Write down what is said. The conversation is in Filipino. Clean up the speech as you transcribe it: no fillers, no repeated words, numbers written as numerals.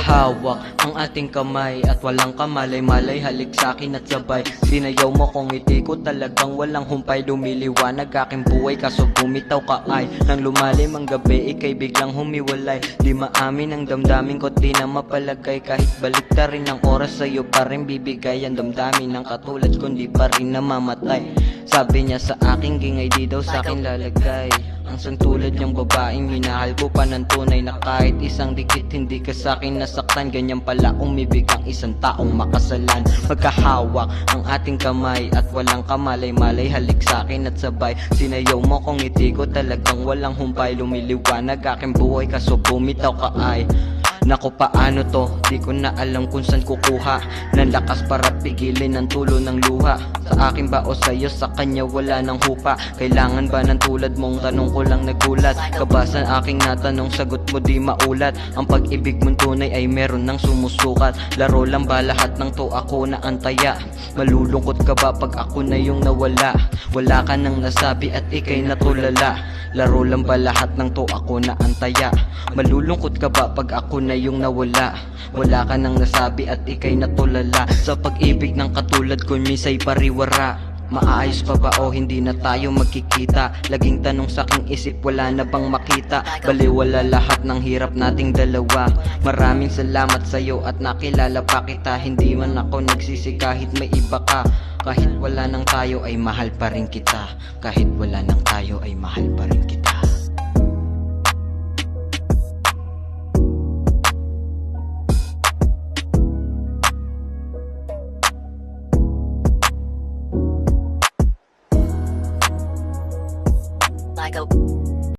Magkahawak ang ating kamay at walang kamalay-malay, halik sa'kin at sabay. Sinayaw mo kong ngiti ko, talagang walang humpay. Lumiliwanag aking buhay kaso bumitaw ka ay nang lumalim ang gabi, ika'y biglang humiwalay. Di maamin ang damdamin ko, di na mapalagay. Kahit balik ta rin ang oras, sa'yo pa rin bibigay ang damdamin ng katulad kundi pa rin namamatay. Sabi niya sa aking gingay, di daw sa'kin lalagay ang santulad niyang babaeng minahal ko pa ng tunay, na kahit isang dikit hindi ka sa'kin nasaktan. Ganyan pala umibig ang isang taong makasalan. Magkahawak ang ating kamay at walang kamalay-malay, halik sa'kin at sabay. Sinayaw mo kong ngiti ko, talagang walang humpay. Lumiliwanag aking buhay kaso bumitaw ka ay naku, paano to? Di ko na alam kung saan kukuha ng lakas para pigilin ang tulo ng luha. Sa akin ba o sa'yo, sa kanya wala nang hupa. Kailangan ba ng tulad mong tanong ko lang nagulat? Kabasan aking natanong, sagot mo di maulat. Ang pag-ibig mong tunay ay meron ng sumusukat. Laro lang ba lahat ng to, ako na antaya? Malulungkot ka ba pag ako na yung nawala? Wala ka nang nasabi at ika'y natulala. Laro lang ba lahat ng to, ako na antaya? Malulungkot ka ba pag ako na yung nawala? Wala ka nang nasabi at ika'y natulala. Sa pag-ibig ng katulad ko misa'y pariwara. Maayos pa ba o hindi na tayo magkikita? Laging tanong sa aking isip, wala na bang makita? Baliwala lahat ng hirap nating dalawa. Maraming salamat sa'yo at nakilala pa kita. Hindi man ako nagsisi kahit may iba ka. Kahit wala nang tayo ay mahal pa rin kita. Kahit wala nang tayo ay mahal pa rin kita. Michael.